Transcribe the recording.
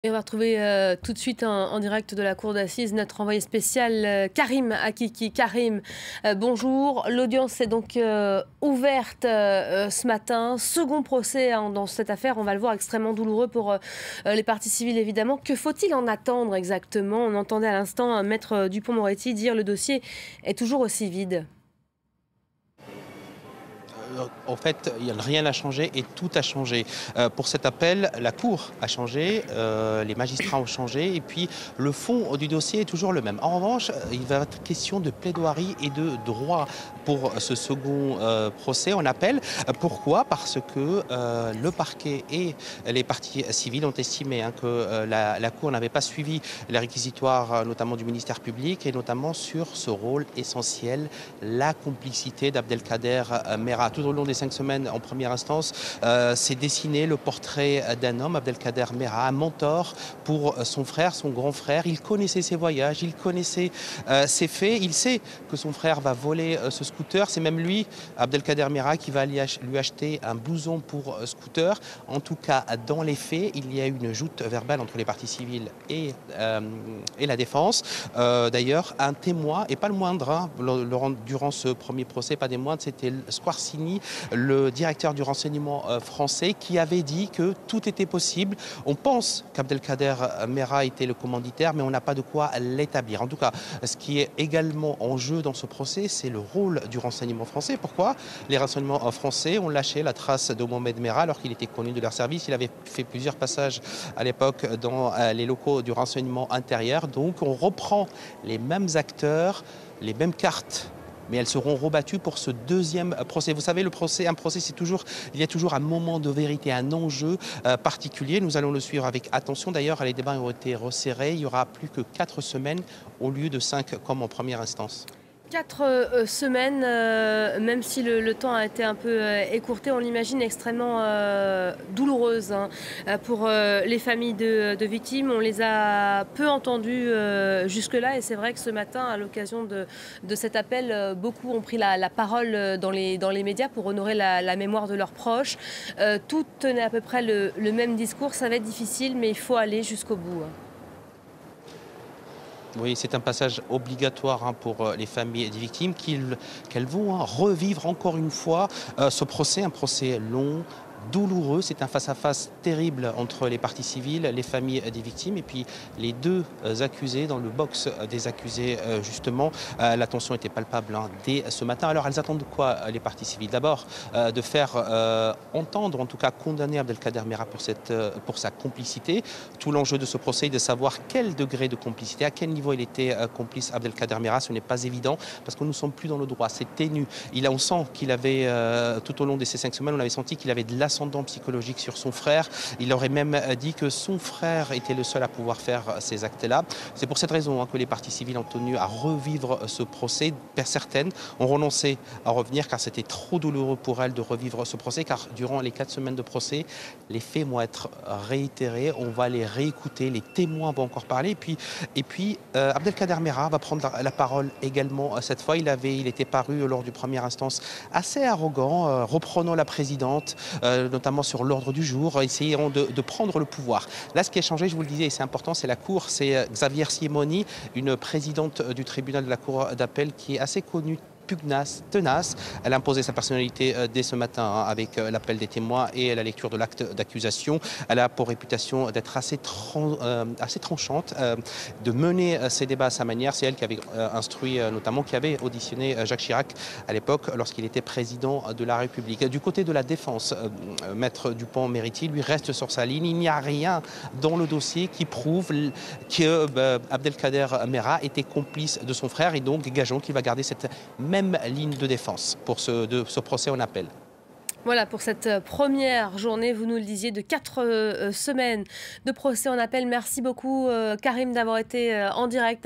Et on va retrouver tout de suite en direct de la cour d'assises notre envoyé spécial Karim Akiki. Karim, bonjour. L'audience est donc ouverte ce matin. Second procès dans cette affaire, on va le voir, extrêmement douloureux pour les parties civiles évidemment. Que faut-il en attendre exactement? On entendait à l'instant Maître Dupond-Moretti dire le dossier est toujours aussi vide. En fait, rien n'a changé et tout a changé. Pour cet appel, la Cour a changé, les magistrats ont changé et puis le fond du dossier est toujours le même. En revanche, il va être question de plaidoirie et de droit pour ce second procès en appel. Pourquoi? Parce que le parquet et les parties civiles ont estimé que la Cour n'avait pas suivi les réquisitoires, notamment du ministère public, et notamment sur ce rôle essentiel, la complicité d'Abdelkader Merah. Tout au long des 5 semaines en première instance, s'est dessiné le portrait d'un homme, Abdelkader Merah, un mentor pour son frère, son grand frère. Il connaissait ses voyages, il connaissait ses faits, il sait que son frère va voler ce scooter. C'est même lui, Abdelkader Merah, qui va lui acheter un blouson pour scooter. En tout cas, dans les faits, il y a eu une joute verbale entre les parties civiles et la défense. D'ailleurs, un témoin, et pas le moindre, durant ce premier procès, pas des moindres, c'était Squarcini, le directeur du renseignement français, qui avait dit que tout était possible. On pense qu'Abdelkader Merah était le commanditaire, mais on n'a pas de quoi l'établir. En tout cas, ce qui est également en jeu dans ce procès, c'est le rôle du renseignement français. Pourquoi? Les renseignements français ont lâché la trace de Mohamed Merah alors qu'il était connu de leur service. Il avait fait plusieurs passages à l'époque dans les locaux du renseignement intérieur. Donc on reprend les mêmes acteurs, les mêmes cartes, mais elles seront rebattues pour ce deuxième procès. Vous savez, un procès, il y a toujours un moment de vérité, un enjeu particulier. Nous allons le suivre avec attention. D'ailleurs, les débats ont été resserrés. Il y aura plus que 4 semaines au lieu de 5 comme en première instance. 4 semaines, même si le temps a été un peu écourté, on l'imagine extrêmement douloureuse pour les familles de victimes. On les a peu entendues jusque-là et c'est vrai que ce matin, à l'occasion de cet appel, beaucoup ont pris la parole dans les médias pour honorer la mémoire de leurs proches. Tout tenait à peu près le même discours. Ça va être difficile, mais il faut aller jusqu'au bout. Oui, c'est un passage obligatoire pour les familles des victimes qu'elles vont revivre encore une fois ce procès, un procès long, douloureux. C'est un face-à-face terrible entre les parties civiles, les familles des victimes et puis les deux accusés dans le box des accusés justement. La tension était palpable dès ce matin. Alors elles attendent quoi les parties civiles? D'abord de faire entendre, en tout cas condamner Abdelkader Merah pour sa complicité. Tout l'enjeu de ce procès est de savoir quel degré de complicité, à quel niveau il était complice Abdelkader Merah. Ce n'est pas évident parce que nous ne sommes plus dans le droit, c'est ténu. On sent qu'il avait, tout au long de ces 5 semaines, on avait senti qu'il avait de l'ascendant psychologique sur son frère. Il aurait même dit que son frère était le seul à pouvoir faire ces actes-là. C'est pour cette raison que les parties civiles ont tenu à revivre ce procès. Certaines ont renoncé à revenir car c'était trop douloureux pour elles de revivre ce procès, car durant les 4 semaines de procès, les faits vont être réitérés, on va les réécouter, les témoins vont encore parler. Et puis Abdelkader Merah va prendre la parole également cette fois. Il était paru lors du première instance assez arrogant, reprenant la présidente, notamment sur l'ordre du jour, essayant de prendre le pouvoir. Là, ce qui a changé, je vous le disais, et c'est important, c'est la Cour, c'est Xavier Siemoni, une présidente du tribunal de la Cour d'appel qui est assez connue, pugnace, tenace. Elle a imposé sa personnalité dès ce matin avec l'appel des témoins et la lecture de l'acte d'accusation. Elle a pour réputation d'être assez tranchante, de mener ses débats à sa manière. C'est elle qui avait instruit, notamment, qui avait auditionné Jacques Chirac à l'époque lorsqu'il était président de la République. Du côté de la défense, Maître Dupond-Moretti, lui, reste sur sa ligne. Il n'y a rien dans le dossier qui prouve que Abdelkader Merah était complice de son frère et donc gageons qu'il va garder cette même ligne de défense pour ce procès en appel. Voilà pour cette première journée, vous nous le disiez, de 4 semaines de procès en appel. Merci beaucoup Karim d'avoir été en direct.